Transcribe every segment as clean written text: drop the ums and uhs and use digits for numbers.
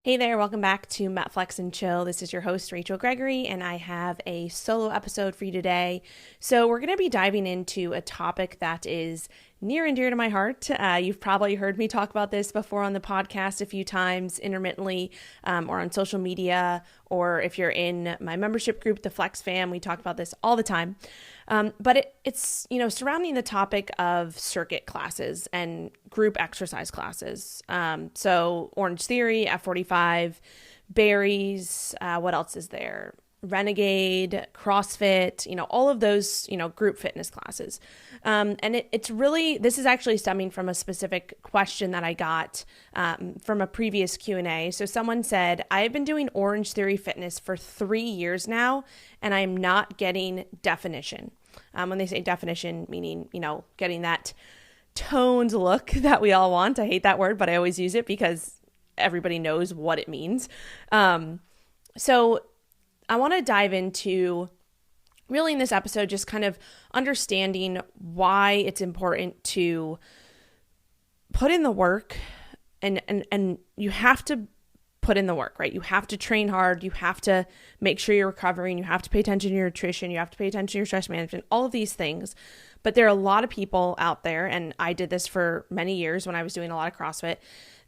Hey there, welcome back to MetFlex and Chill. This is your host, Rachel Gregory, and I have a solo episode for you today. So we're going to be diving into a topic that is near and dear to my heart. You've probably heard me talk about this before on the podcast a few times intermittently, or on social media, or if you're in my membership group, the Flex Fam, we talk about this all the time. But it's surrounding the topic of circuit classes and group exercise classes. So Orange Theory, F45, Berries, what else is there? Renegade, CrossFit, all of those, group fitness classes. And it's really, this is actually stemming from a specific question that I got from a previous Q&A. So someone said, I've been doing Orange Theory Fitness for 3 years now, and I'm not getting definition. When they say definition, meaning, getting that toned look that we all want. I hate that word, but I always use it because everybody knows what it means. So I want to dive into really in this episode, just kind of understanding why it's important to put in the work and you have to put in the work, right? You have to train hard. You have to make sure you're recovering. You have to pay attention to your nutrition. You have to pay attention to your stress management, all of these things. But there are a lot of people out there, and I did this for many years when I was doing a lot of CrossFit,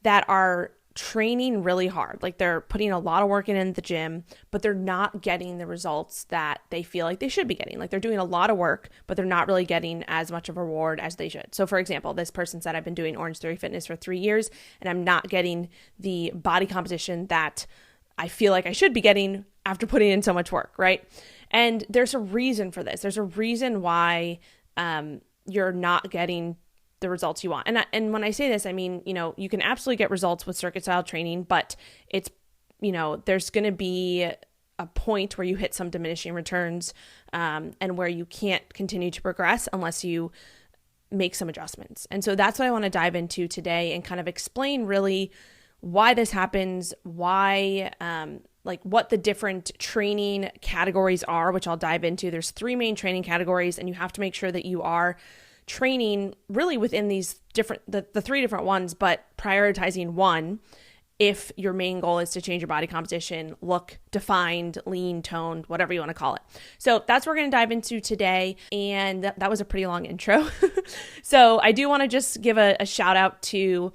that are training really hard. Like they're putting a lot of work in the gym, but they're not getting the results that they feel like they should be getting. Like they're doing a lot of work, but they're not really getting as much of a reward as they should. So for example, this person said, I've been doing Orange Theory Fitness for 3 years and I'm not getting the body composition that I feel like I should be getting after putting in so much work, right? And there's a reason for this. There's a reason why you're not getting the results you want. And when I say this, I mean, you can absolutely get results with circuit style training, but it's, there's going to be a point where you hit some diminishing returns, and where you can't continue to progress unless you make some adjustments. And so that's what I want to dive into today and kind of explain really why this happens, why, what the different training categories are, which I'll dive into. There's 3 main training categories, and you have to make sure that you are training really within these different, the 3 different ones, but prioritizing one if your main goal is to change your body composition, look defined, lean, toned, whatever you want to call it. So that's what we're going to dive into today. And that was a pretty long intro. So I do want to just give a shout out to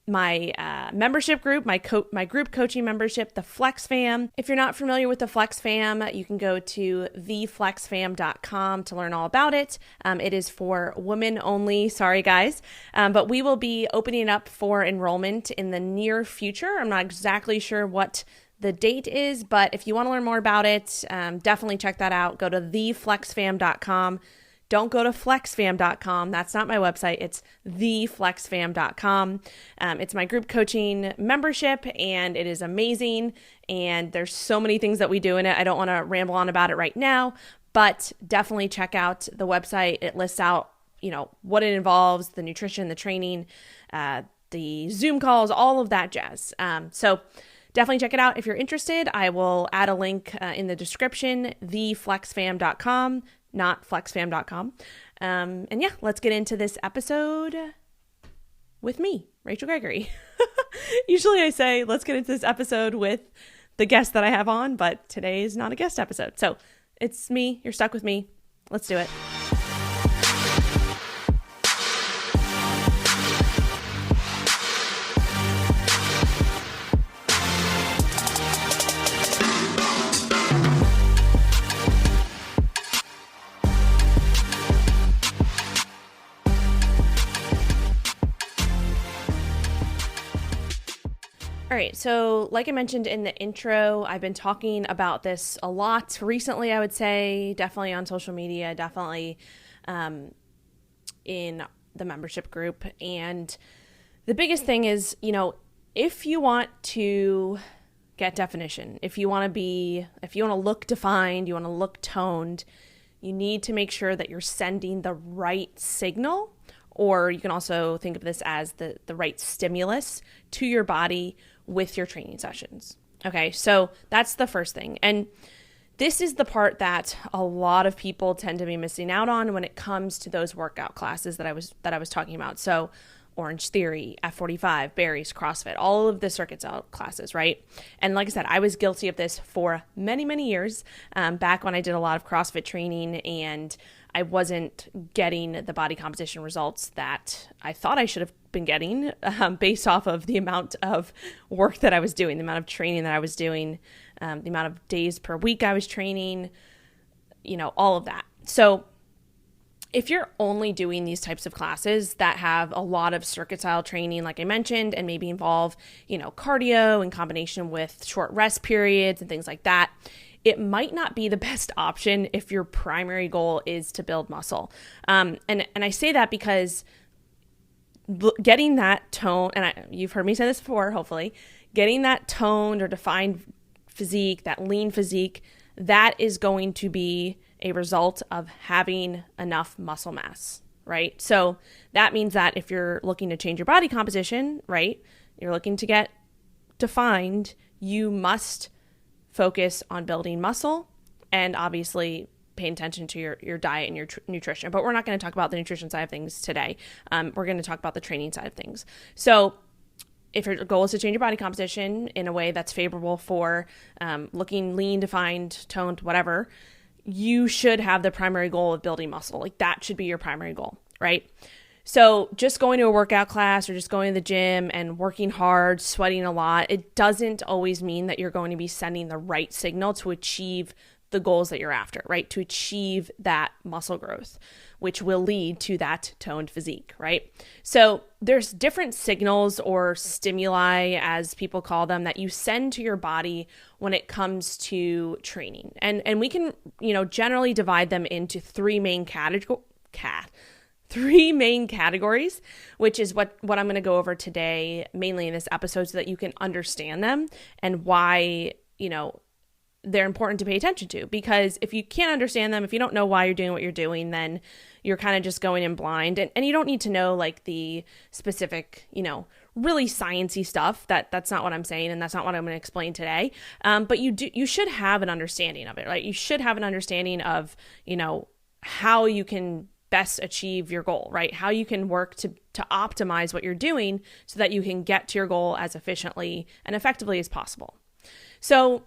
my membership group, my group coaching membership, the Flex Fam. If you're not familiar with the Flex Fam, you can go to theflexfam.com to learn all about it. It is for women only. Sorry, guys. But we will be opening up for enrollment in the near future. I'm not exactly sure what the date is, but if you want to learn more about it, definitely check that out. Go to theflexfam.com. Don't go to flexfam.com. That's not my website. It's theflexfam.com. It's my group coaching membership, and it is amazing. And there's so many things that we do in it. I don't want to ramble on about it right now, but definitely check out the website. It lists out, what it involves, the nutrition, the training, the Zoom calls, all of that jazz. So definitely check it out. If you're interested, I will add a link in the description, theflexfam.com. not flexfam.com. And yeah, let's get into this episode with me, Rachel Gregory. Usually I say, let's get into this episode with the guest that I have on, but today is not a guest episode. So it's me. You're stuck with me. Let's do it. All right, so like I mentioned in the intro, I've been talking about this a lot recently, I would say, definitely on social media, definitely in the membership group. And the biggest thing is, if you want to get definition, if you want to look defined, you want to look toned, you need to make sure that you're sending the right signal, or you can also think of this as the right stimulus to your body with your training sessions. Okay, so that's the first thing. And this is the part that a lot of people tend to be missing out on when it comes to those workout classes that I was talking about. So Orange Theory, F45, Barry's, CrossFit, all of the circuit style classes, right? And like I said, I was guilty of this for many, many years, back when I did a lot of CrossFit training and I wasn't getting the body composition results that I thought I should have been getting, based off of the amount of work that I was doing, the amount of training that I was doing, the amount of days per week I was training, all of that. So if you're only doing these types of classes that have a lot of circuit style training, like I mentioned, and maybe involve, cardio in combination with short rest periods and things like that, it might not be the best option if your primary goal is to build muscle. And I say that because getting that tone, and you've heard me say this before, hopefully, getting that toned or defined physique, that lean physique, that is going to be a result of having enough muscle mass, right? So that means that if you're looking to change your body composition, right, you're looking to get defined, you must focus on building muscle and obviously paying attention to your diet and your nutrition. But we're not going to talk about the nutrition side of things today. We're going to talk about the training side of things. So if your goal is to change your body composition in a way that's favorable for looking lean, defined, toned, whatever, you should have the primary goal of building muscle. Like that should be your primary goal, right? So just going to a workout class or just going to the gym and working hard, sweating a lot, it doesn't always mean that you're going to be sending the right signal to achieve the goals that you're after, right? To achieve that muscle growth, which will lead to that toned physique, right? So there's different signals or stimuli, as people call them, that you send to your body when it comes to training. And we can, generally divide them into three main categories, which is what I'm going to go over today, mainly in this episode, so that you can understand them and why, they're important to pay attention to. Because if you can't understand them, if you don't know why you're doing what you're doing, then you're kind of just going in blind. And you don't need to know like the specific, really sciencey stuff. That's not what I'm saying, and that's not what I'm going to explain today. But you should have an understanding of it, right? You should have an understanding of, how you can best achieve your goal, right? How you can work to optimize what you're doing so that you can get to your goal as efficiently and effectively as possible. So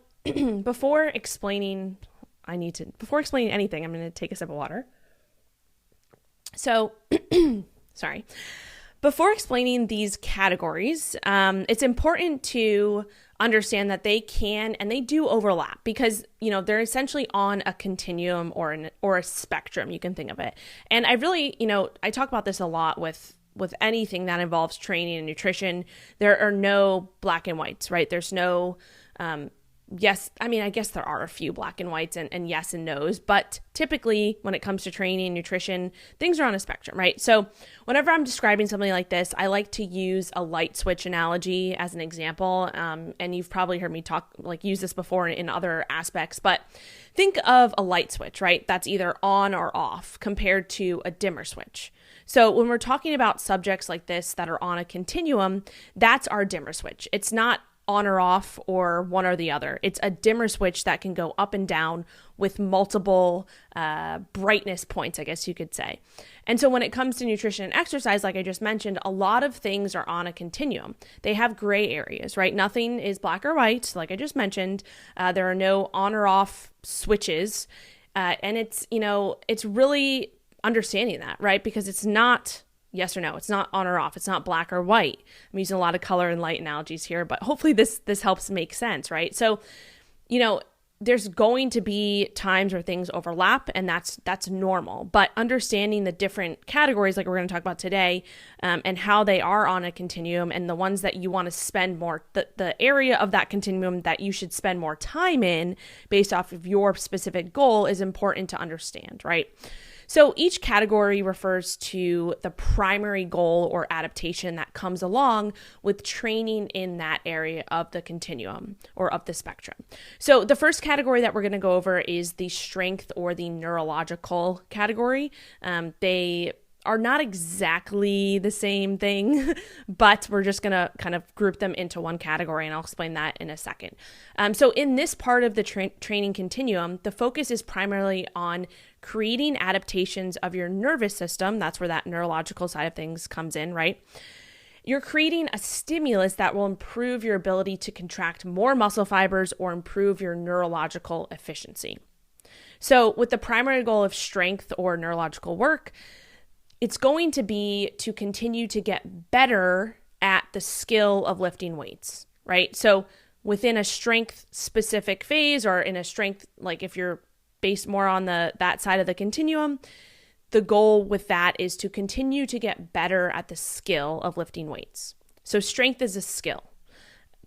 before explaining anything, I'm going to take a sip of water. So, sorry. Before explaining these categories, it's important to understand that they can and they do overlap because, they're essentially on a continuum or a spectrum, you can think of it. And I really, I talk about this a lot with anything that involves training and nutrition. There are no black and whites, right? There's no, yes, I guess there are a few black and whites and yes and no's, but typically when it comes to training and nutrition, things are on a spectrum, right? So whenever I'm describing something like this, I like to use a light switch analogy as an example. And you've probably heard me use this before in other aspects, but think of a light switch, right? That's either on or off compared to a dimmer switch. So when we're talking about subjects like this that are on a continuum, that's our dimmer switch. It's not on or off or one or the other. It's a dimmer switch that can go up and down with multiple brightness points, I guess you could say. And so when it comes to nutrition and exercise, like I just mentioned, a lot of things are on a continuum. They have gray areas, right? Nothing is black or white, like I just mentioned. There are no on or off switches. And it's really understanding that, right? Because it's not yes or no. It's not on or off. It's not black or white. I'm using a lot of color and light analogies here, but hopefully this helps make sense, right? So, there's going to be times where things overlap, and that's normal. But understanding the different categories, like we're going to talk about today, and how they are on a continuum, and the ones that you want to spend more, the area of that continuum that you should spend more time in based off of your specific goal is important to understand, right? So each category refers to the primary goal or adaptation that comes along with training in that area of the continuum or of the spectrum. So the first category that we're going to go over is the strength or the neurological category. They are not exactly the same thing, but we're just going to kind of group them into one category, and I'll explain that in a second. So in this part of the training continuum, the focus is primarily on creating adaptations of your nervous system. That's where that neurological side of things comes in, right? you're creating a stimulus that will improve your ability to contract more muscle fibers or improve your neurological efficiency. So with the primary goal of strength or neurological work, it's going to be to continue to get better at the skill of lifting weights, right? So within a strength specific phase, or in a strength, like if you're based more on that side of the continuum, the goal with that is to continue to get better at the skill of lifting weights. So strength is a skill.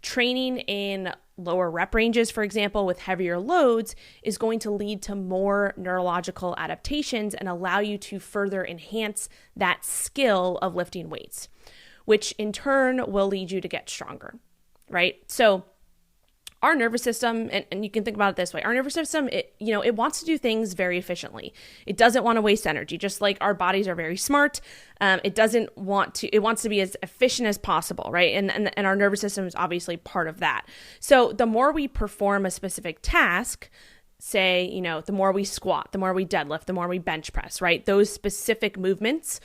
Training in lower rep ranges, for example, with heavier loads is going to lead to more neurological adaptations and allow you to further enhance that skill of lifting weights, which in turn will lead you to get stronger, right? So our nervous system, and you can think about it this way, our nervous system, it wants to do things very efficiently. It doesn't want to waste energy, just like our bodies are very smart. It wants to be as efficient as possible, right? And our nervous system is obviously part of that. So the more we perform a specific task, say, the more we squat, the more we deadlift, the more we bench press, right? Those specific movements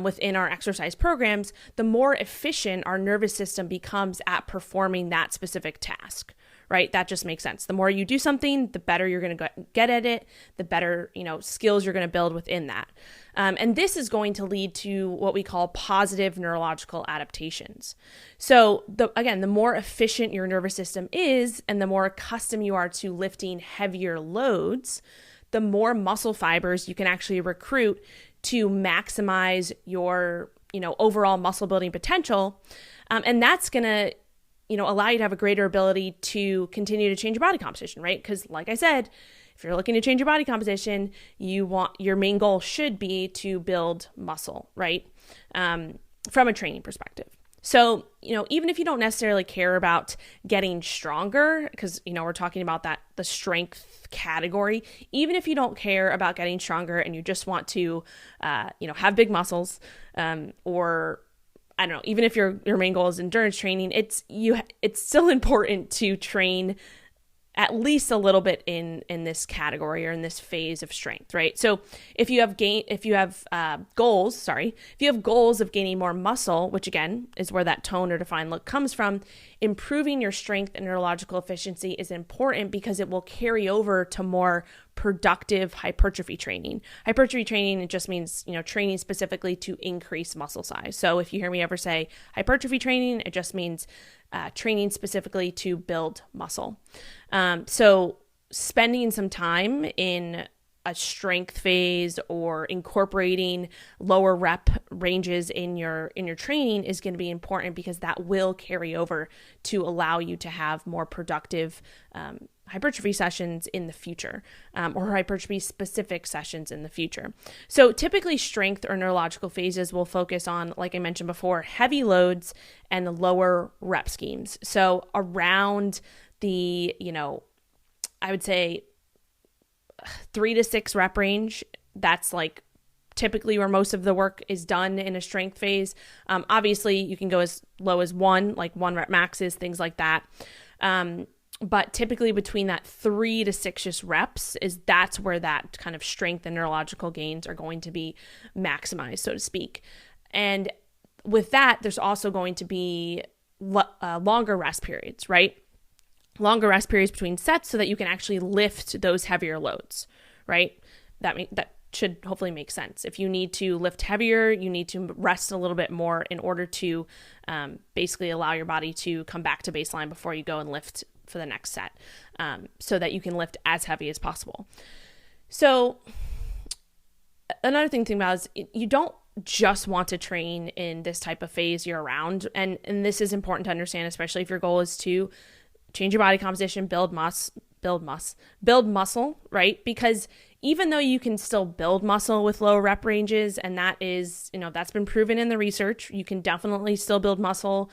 within our exercise programs, the more efficient our nervous system becomes at performing that specific task, right? That just makes sense. The more you do something, the better you're going to get at it, the better, skills you're going to build within that. And this is going to lead to what we call positive neurological adaptations. So the more efficient your nervous system is, and the more accustomed you are to lifting heavier loads, the more muscle fibers you can actually recruit to maximize your, overall muscle building potential. And that's going to allow you to have a greater ability to continue to change your body composition, right? Because like I said, if you're looking to change your body composition, your main goal should be to build muscle, right? From a training perspective. So, even if you don't necessarily care about getting stronger, because, we're talking about the strength category, even if you don't care about getting stronger and you just want to, have big muscles, or I don't know, even if your main goal is endurance training, it's still important to train at least a little bit in this category or in this phase of strength, right? So if you have goals of gaining more muscle, which again is where that tone or defined look comes from, improving your strength and neurological efficiency is important because it will carry over to more productive hypertrophy training. Hypertrophy training, it just means, training specifically to increase muscle size. So if you hear me ever say hypertrophy training, it just means training specifically to build muscle. So spending some time in a strength phase or incorporating lower rep ranges in your training is going to be important because that will carry over to allow you to have more productive hypertrophy sessions in the future, or hypertrophy specific sessions in the future. So typically strength or neurological phases will focus on, like I mentioned before, heavy loads and lower rep schemes. So around the, I would say 3 to 6 rep range, that's like typically where most of the work is done in a strength phase. Obviously you can go as low as 1 rep maxes, things like that. But typically between that 3 to 6 just reps that's where that kind of strength and neurological gains are going to be maximized, so to speak. And with that, there's also going to be longer rest periods, right? Longer rest periods between sets so that you can actually lift those heavier loads, right? That should hopefully make sense. If you need to lift heavier, you need to rest a little bit more in order to basically allow your body to come back to baseline before you go and lift for the next set, so that you can lift as heavy as possible. So another thing to think about is you don't just want to train in this type of phase year round. And this is important to understand, especially if your goal is to change your body composition, build muscle, right? Because even though you can still build muscle with low rep ranges, and that is, that's been proven in the research, you can definitely still build muscle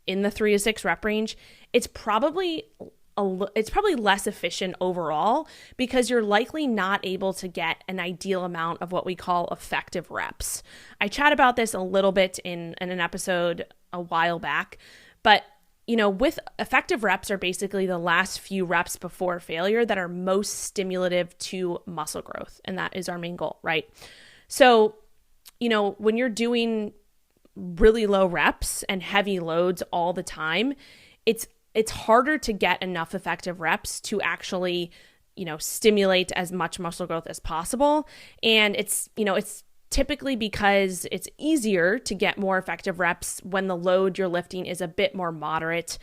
in the 3 to 6 rep range. It's probably less efficient overall because you're likely not able to get an ideal amount of what we call effective reps. I chat about this a little bit in an episode a while back, but with effective reps are basically the last few reps before failure that are most stimulative to muscle growth. And that is our main goal, right? So, when you're doing really low reps and heavy loads all the time, it's harder to get enough effective reps to actually, stimulate as much muscle growth as possible. And it's typically because it's easier to get more effective reps when the load you're lifting is a bit more moderate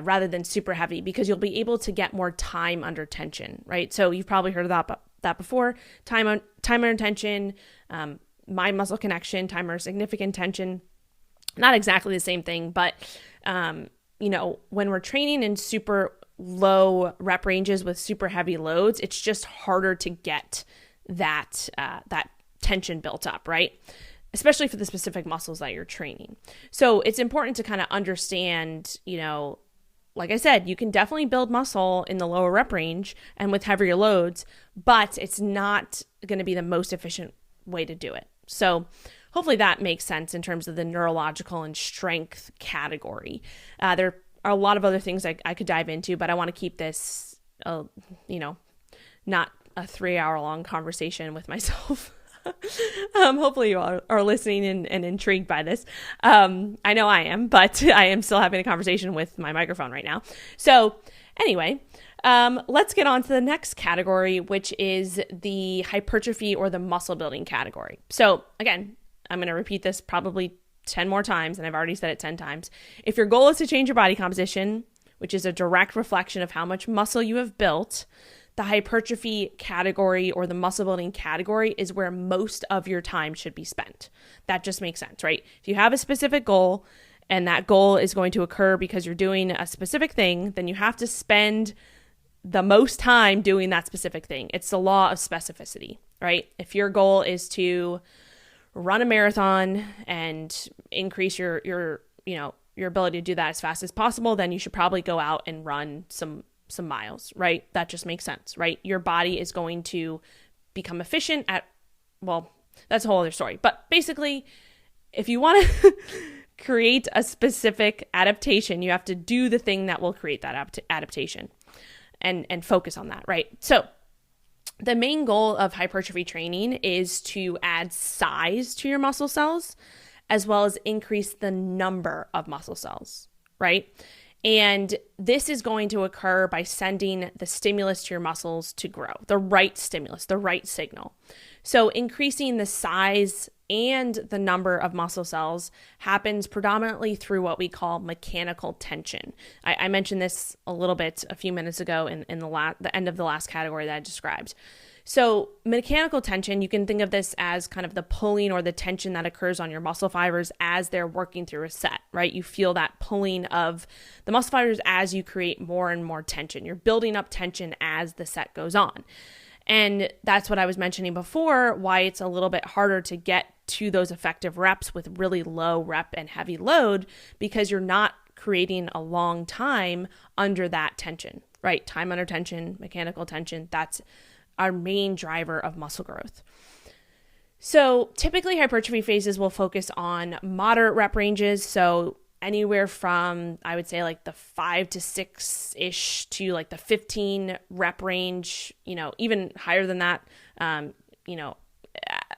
rather than super heavy, because you'll be able to get more time under tension, right? So you've probably heard of that before. Time under tension, mind muscle connection, time under significant tension. Not exactly the same thing, but when we're training in super low rep ranges with super heavy loads, it's just harder to get that tension built up, right? Especially for the specific muscles that you're training. So it's important to kind of understand, like I said, you can definitely build muscle in the lower rep range and with heavier loads, but it's not going to be the most efficient way to do it. So hopefully that makes sense in terms of the neurological and strength category. There are a lot of other things I could dive into, but I want to keep this, not a 3-hour long conversation with myself. Hopefully you all are listening and intrigued by this. I know I am, but I am still having a conversation with my microphone right now. So anyway, let's get on to the next category, which is the hypertrophy or the muscle building category. So again, I'm going to repeat this probably 10 more times, and I've already said it 10 times. If your goal is to change your body composition, which is a direct reflection of how much muscle you have built, the hypertrophy category or the muscle building category is where most of your time should be spent. That just makes sense, right? If you have a specific goal and that goal is going to occur because you're doing a specific thing, then you have to spend the most time doing that specific thing. It's the law of specificity, right? If your goal is to run a marathon and increase your ability to do that as fast as possible, then you should probably go out and run some miles, right? That just makes sense, right? Your body is going to become efficient that's a whole other story. But basically, if you want to create a specific adaptation, you have to do the thing that will create that adaptation and focus on that, right? So the main goal of hypertrophy training is to add size to your muscle cells, as well as increase the number of muscle cells, right? And this is going to occur by sending the stimulus to your muscles to grow, the right stimulus, the right signal. So increasing the size and the number of muscle cells happens predominantly through what we call mechanical tension. I mentioned this a little bit a few minutes ago in the end of the last category that I described. So mechanical tension, you can think of this as kind of the pulling or the tension that occurs on your muscle fibers as they're working through a set, right? You feel that pulling of the muscle fibers as you create more and more tension. You're building up tension as the set goes on. And that's what I was mentioning before, why it's a little bit harder to get to those effective reps with really low rep and heavy load, because you're not creating a long time under that tension, right? Time under tension, mechanical tension, that's our main driver of muscle growth. So typically hypertrophy phases will focus on moderate rep ranges. So anywhere from, I would say, like the 5 to 6-ish to like the 15 rep range, even higher than that.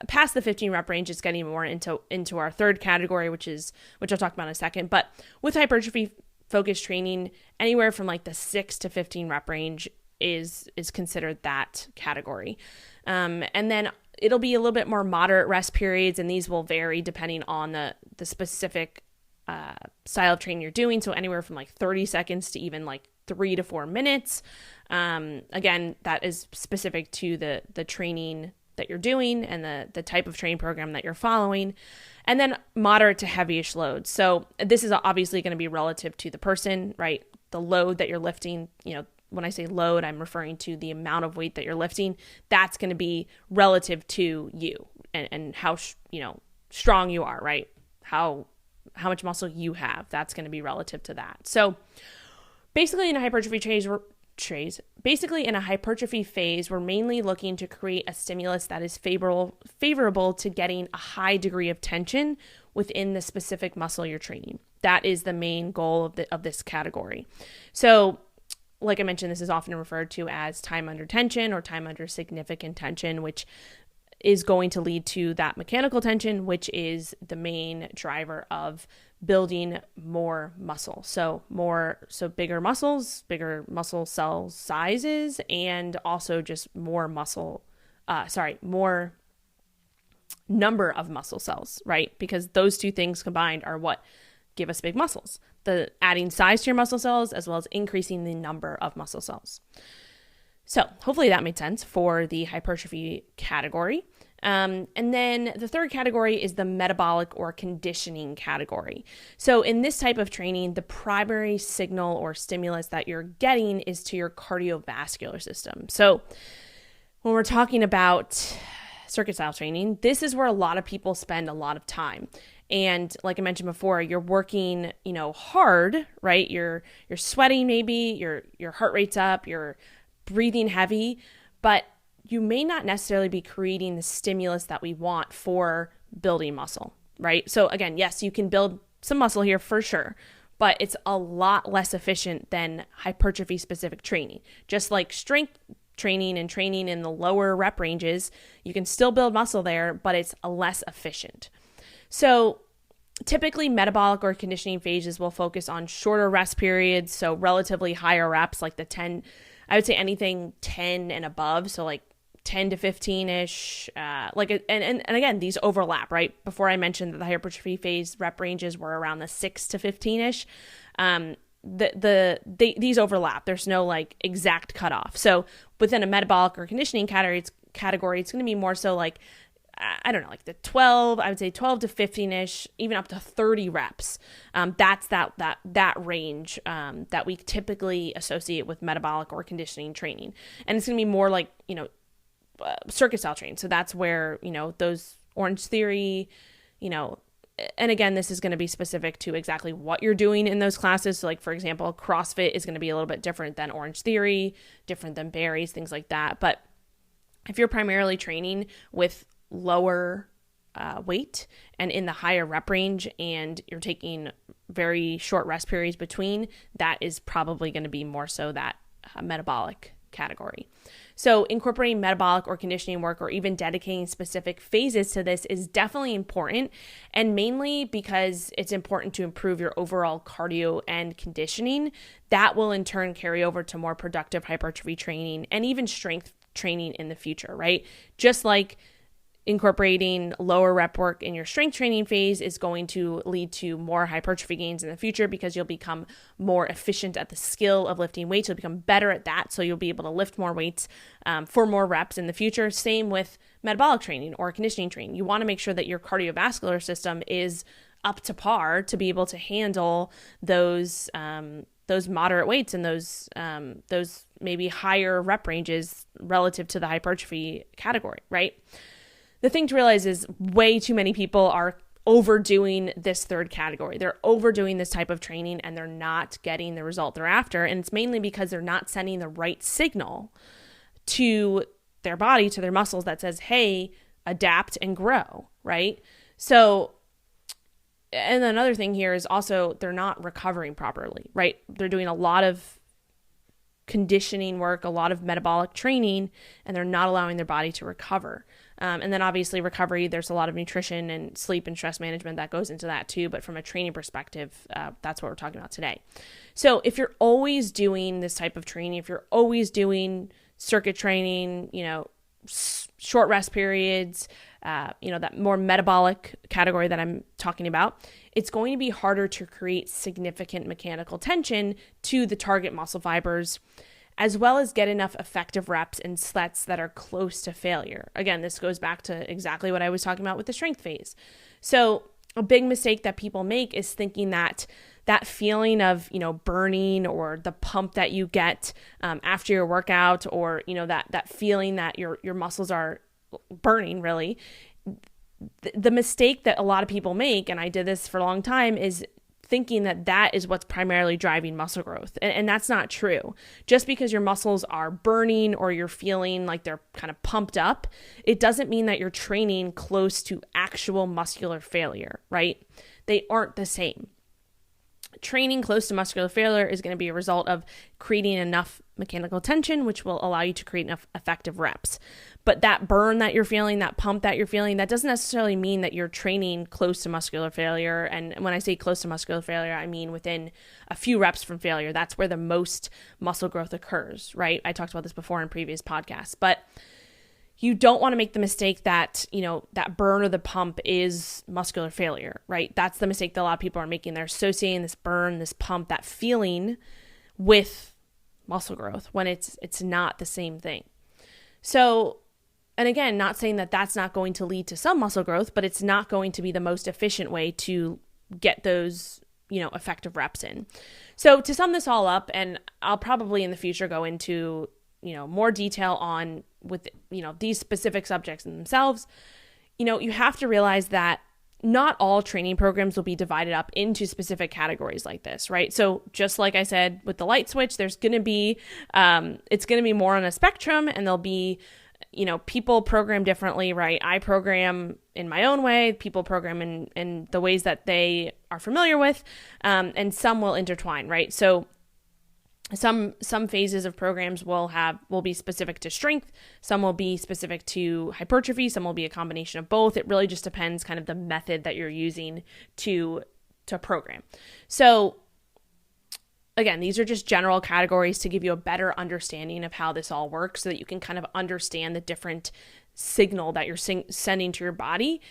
Past the 15 rep range, it's getting more into our third category, which I'll talk about in a second. But with hypertrophy focused training, anywhere from like the 6 to 15 rep range is considered that category. And then it'll be a little bit more moderate rest periods, and these will vary depending on the specific style of training you're doing. So anywhere from like 30 seconds to even like 3 to 4 minutes. Again, that is specific to the training that you're doing and the type of training program that you're following. And then moderate to heavyish loads. So this is obviously going to be relative to the person, right? The load that you're lifting, when I say load, I'm referring to the amount of weight that you're lifting. That's going to be relative to you and how, strong you are, right? How much muscle you have. That's going to be relative to that. So basically in a hypertrophy phase, we're mainly looking to create a stimulus that is favorable to getting a high degree of tension within the specific muscle you're training. That is the main goal of this category. So like I mentioned, this is often referred to as time under tension or time under significant tension, which is going to lead to that mechanical tension, which is the main driver of building more muscle. So bigger muscles, bigger muscle cell sizes, and also just more more number of muscle cells, right? Because those two things combined are what give us big muscles. The adding size to your muscle cells as well as increasing the number of muscle cells. So hopefully that made sense for the hypertrophy category. And then the third category is the metabolic or conditioning category. So in this type of training, the primary signal or stimulus that you're getting is to your cardiovascular system. So when we're talking about circuit style training, this is where a lot of people spend a lot of time. And like I mentioned before, you're working, hard, right? You're sweating maybe, your heart rate's up, you're breathing heavy, but you may not necessarily be creating the stimulus that we want for building muscle, right? So again, yes, you can build some muscle here for sure, but it's a lot less efficient than hypertrophy specific training. Just like strength training and training in the lower rep ranges, you can still build muscle there, but it's less efficient. So typically metabolic or conditioning phases will focus on shorter rest periods, so relatively higher reps, like the 10, I would say anything 10 and above, so like 10 to 15-ish, and again, these overlap, right? Before I mentioned that the hypertrophy phase rep ranges were around the 6 to 15-ish. These overlap. There's no like exact cutoff. So within a metabolic or conditioning category, it's going to be more so like, I don't know, like the 12, I would say 12 to 15-ish, even up to 30 reps. That's that range that we typically associate with metabolic or conditioning training. And it's going to be more like, circuit style training. So that's where, those Orange Theory, and again, this is going to be specific to exactly what you're doing in those classes. So like, for example, CrossFit is going to be a little bit different than Orange Theory, different than Barry's, things like that. But if you're primarily training with lower weight and in the higher rep range and you're taking very short rest periods between, that is probably going to be more so that metabolic category. So incorporating metabolic or conditioning work or even dedicating specific phases to this is definitely important, and mainly because it's important to improve your overall cardio and conditioning. That will in turn carry over to more productive hypertrophy training and even strength training in the future, right? Just like incorporating lower rep work in your strength training phase is going to lead to more hypertrophy gains in the future because you'll become more efficient at the skill of lifting weights. You'll become better at that, so you'll be able to lift more weights for more reps in the future. Same with metabolic training or conditioning training. You want to make sure that your cardiovascular system is up to par to be able to handle those moderate weights and those maybe higher rep ranges relative to the hypertrophy category, right? The thing to realize is way too many people are overdoing this third category. They're overdoing this type of training and they're not getting the result they're after. And it's mainly because they're not sending the right signal to their body, to their muscles that says, hey, adapt and grow, right? So, and another thing here is also they're not recovering properly, right? They're doing a lot of conditioning work, a lot of metabolic training, and they're not allowing their body to recover. And then obviously recovery, there's a lot of nutrition and sleep and stress management that goes into that too. But from a training perspective, that's what we're talking about today. So if you're always doing this type of training, if you're always doing circuit training, short rest periods, that more metabolic category that I'm talking about, it's going to be harder to create significant mechanical tension to the target muscle fibers, as well as get enough effective reps and sets that are close to failure. Again, this goes back to exactly what I was talking about with the strength phase. So a big mistake that people make is thinking that feeling of, burning or the pump that you get after your workout, or, that feeling that your muscles are burning, really. The mistake that a lot of people make, and I did this for a long time, is thinking that is what's primarily driving muscle growth. And that's not true. Just because your muscles are burning or you're feeling like they're kind of pumped up, it doesn't mean that you're training close to actual muscular failure, right? They aren't the same. Training close to muscular failure is going to be a result of creating enough mechanical tension, which will allow you to create enough effective reps. But that burn that you're feeling, that pump that you're feeling, that doesn't necessarily mean that you're training close to muscular failure. And when I say close to muscular failure, I mean within a few reps from failure. That's where the most muscle growth occurs, right? I talked about this before in previous podcasts, but you don't want to make the mistake that, that burn or the pump is muscular failure, right? That's the mistake that a lot of people are making. They're associating this burn, this pump, that feeling with muscle growth when it's not the same thing. So, and again, not saying that that's not going to lead to some muscle growth, but it's not going to be the most efficient way to get those, effective reps in. So to sum this all up, and I'll probably in the future go into, more detail on with, these specific subjects in themselves, you have to realize that not all training programs will be divided up into specific categories like this, right? So just like I said, with the light switch, there's going to be, it's going to be more on a spectrum, and there'll be, people program differently, right? I program in my own way, people program in the ways that they are familiar with, and some will intertwine, right? So some phases of programs will be specific to strength, some will be specific to hypertrophy, some will be a combination of both. It really just depends kind of the method that you're using to program. So again, these are just general categories to give you a better understanding of how this all works so that you can kind of understand the different signal that you're sending to your body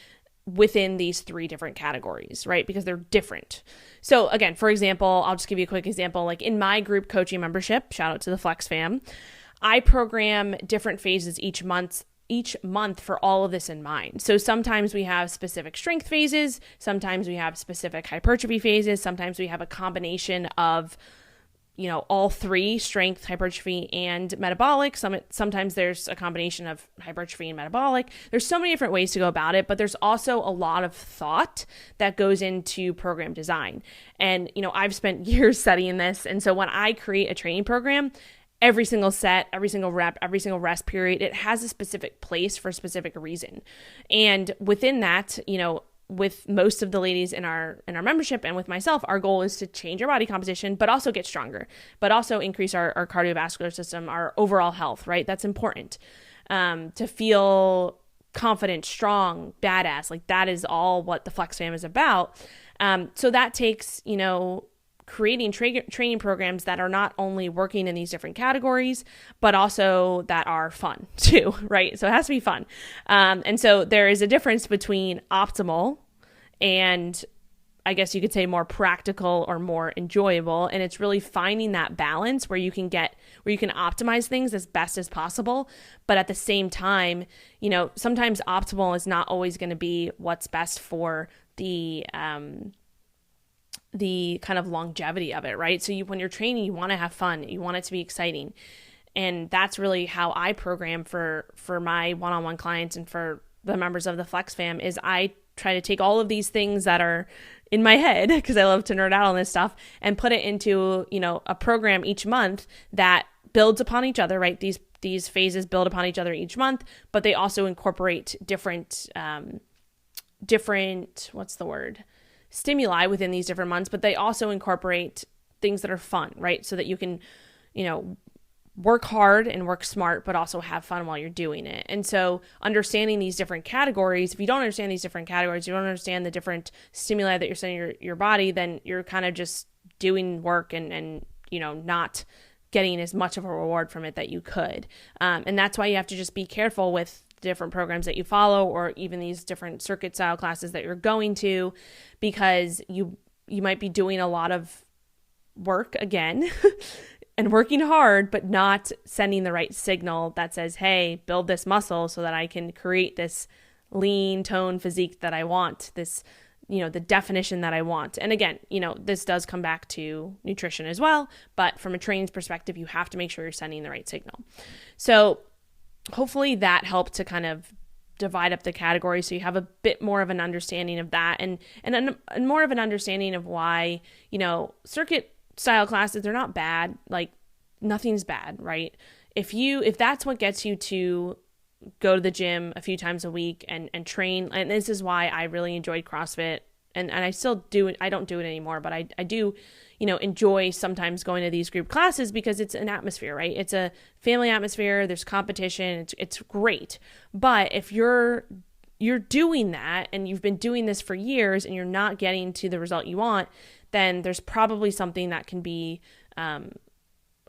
within these three different categories, right? Because they're different. So again, for example, I'll just give you a quick example. Like in my group coaching membership, shout out to the Flex fam, I program different phases each month for all of this in mind. So sometimes we have specific strength phases, sometimes we have specific hypertrophy phases, sometimes we have a combination of all three, strength, hypertrophy, and metabolic. Sometimes there's a combination of hypertrophy and metabolic. There's so many different ways to go about it, but there's also a lot of thought that goes into program design. And, I've spent years studying this. And so when I create a training program, every single set, every single rep, every single rest period, it has a specific place for a specific reason. And within that, with most of the ladies in our membership and with myself, our goal is to change our body composition, but also get stronger, but also increase our cardiovascular system, our overall health, right? That's important. To feel confident, strong, badass, like that is all what the Flex Fam is about. So that takes, creating training programs that are not only working in these different categories, but also that are fun too, right? So it has to be fun. And so there is a difference between optimal and I guess you could say more practical or more enjoyable. And it's really finding that balance where you can optimize things as best as possible. But at the same time, sometimes optimal is not always going to be what's best for the kind of longevity of it, right? So when you're training, you want to have fun. You want it to be exciting. And that's really how I program for my one-on-one clients and for the members of the Flex Fam is I try to take all of these things that are in my head, because I love to nerd out on this stuff, and put it into, a program each month that builds upon each other, right? These phases build upon each other each month, but they also incorporate different, stimuli within these different months, but they also incorporate things that are fun, right? So that you can, work hard and work smart, but also have fun while you're doing it. And so understanding these different categories, if you don't understand these different categories, you don't understand the different stimuli that you're sending your body, then you're kind of just doing work and not getting as much of a reward from it that you could. And that's why you have to just be careful with different programs that you follow, or even these different circuit style classes that you're going to, because you might be doing a lot of work again and working hard, but not sending the right signal that says, hey, build this muscle so that I can create this lean tone physique that I want, this, the definition that I want. And again, this does come back to nutrition as well, but from a training perspective, you have to make sure you're sending the right signal. So hopefully that helped to kind of divide up the categories so you have a bit more of an understanding of that and more of an understanding of why, circuit style classes, they're not bad. Like nothing's bad, right? If that's what gets you to go to the gym a few times a week and train, and this is why I really enjoyed CrossFit and I still do it. I don't do it anymore, but I do, enjoy sometimes going to these group classes because it's an atmosphere, right? It's a family atmosphere. There's competition. It's great. But if you're doing that and you've been doing this for years and you're not getting to the result you want, then there's probably something that can be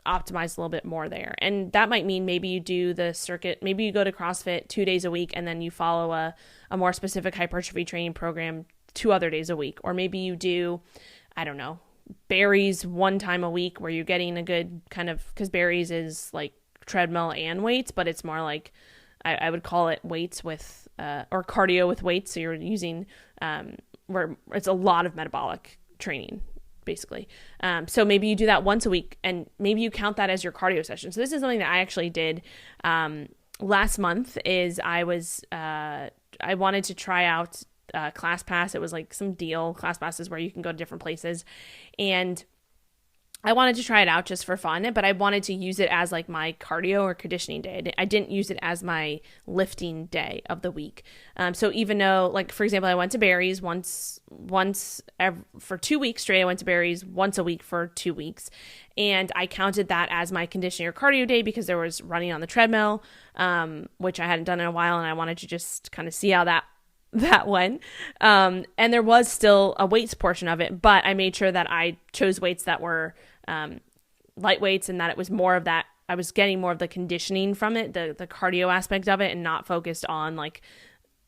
optimized a little bit more there. And that might mean maybe you do the circuit, maybe you go to CrossFit 2 days a week and then you follow a more specific hypertrophy training program 2 other days a week. Or maybe you do, I don't know, Barry's 1 time a week where you're getting a good kind of, because Barry's is like treadmill and weights, but it's more like, I would call it weights with, or cardio with weights. So you're using, where it's a lot of metabolic training, basically. So maybe you do that once a week and maybe you count that as your cardio session. So this is something that I actually did last month. Is I wanted to try out ClassPass. It was like some deal. ClassPass is where you can go to different places, and I wanted to try it out just for fun, but I wanted to use it as like my cardio or conditioning day. I didn't use it as my lifting day of the week. So even though, like, for example, I went to Barry's for 2 weeks straight, I went to Barry's once a week for 2 weeks. And I counted that as my conditioning or cardio day because there was running on the treadmill, which I hadn't done in a while. And I wanted to just kind of see how that went. And there was still a weights portion of it, but I made sure that I chose weights that were light weights and that it was more of that. I was getting more of the conditioning from it, the cardio aspect of it, and not focused on like,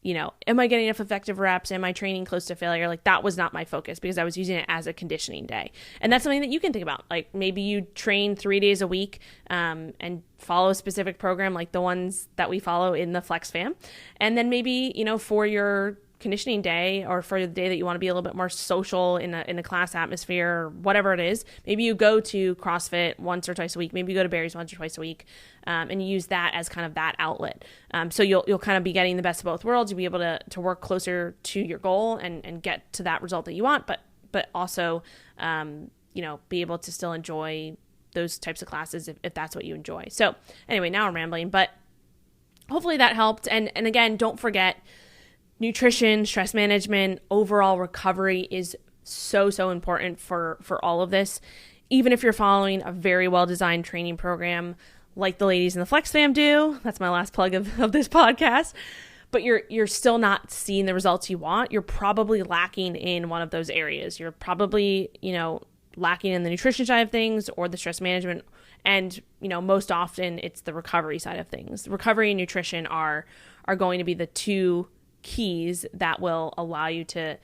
am I getting enough effective reps? Am I training close to failure? Like that was not my focus because I was using it as a conditioning day. And that's something that you can think about. Like maybe you train 3 days a week and follow a specific program like the ones that we follow in the Flex fam. And then maybe, for your conditioning day or for the day that you want to be a little bit more social in a class atmosphere or whatever it is, maybe you go to CrossFit once or twice a week, maybe you go to Barry's once or twice a week, and you use that as kind of that outlet. So you'll kind of be getting the best of both worlds. You'll be able to work closer to your goal and get to that result that you want, but also be able to still enjoy those types of classes if that's what you enjoy. So anyway, now I'm rambling, but hopefully that helped. And again, don't forget, nutrition, stress management, overall recovery is so important for all of this. Even if you're following a very well-designed training program like the ladies in the Flex fam do, that's my last plug of this podcast, but you're still not seeing the results you want, you're probably lacking in one of those areas. You're probably, lacking in the nutrition side of things or the stress management. And, most often it's the recovery side of things. Recovery and nutrition are going to be the two keys that will allow you to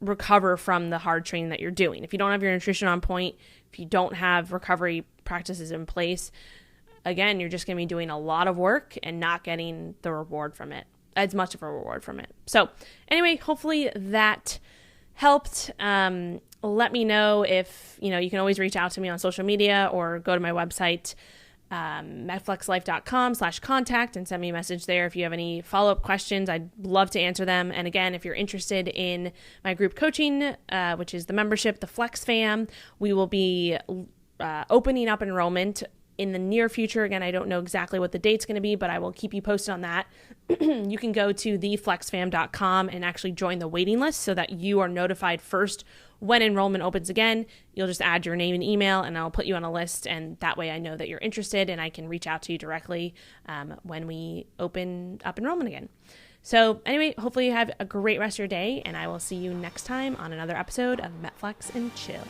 recover from the hard training that you're doing. If you don't have your nutrition on point, if you don't have recovery practices in place, again, you're just going to be doing a lot of work and not getting the reward from it, as much of a reward from it. So anyway, hopefully that helped. Let me know if, you can always reach out to me on social media or go to my website, metflexlife.com/contact, and send me a message there if you have any follow-up questions. I'd love to answer them. And again, if you're interested in my group coaching, which is the membership, the Flex fam, we will be opening up enrollment in the near future. Again, I don't know exactly what the date's going to be, but I will keep you posted on that. You can go to theflexfam.com and actually join the waiting list so that you are notified first when enrollment opens again. You'll just add your name and email and I'll put you on a list, and that way I know that you're interested and I can reach out to you directly when we open up enrollment again. So anyway, hopefully you have a great rest of your day, and I will see you next time on another episode of MetFlex and Chill.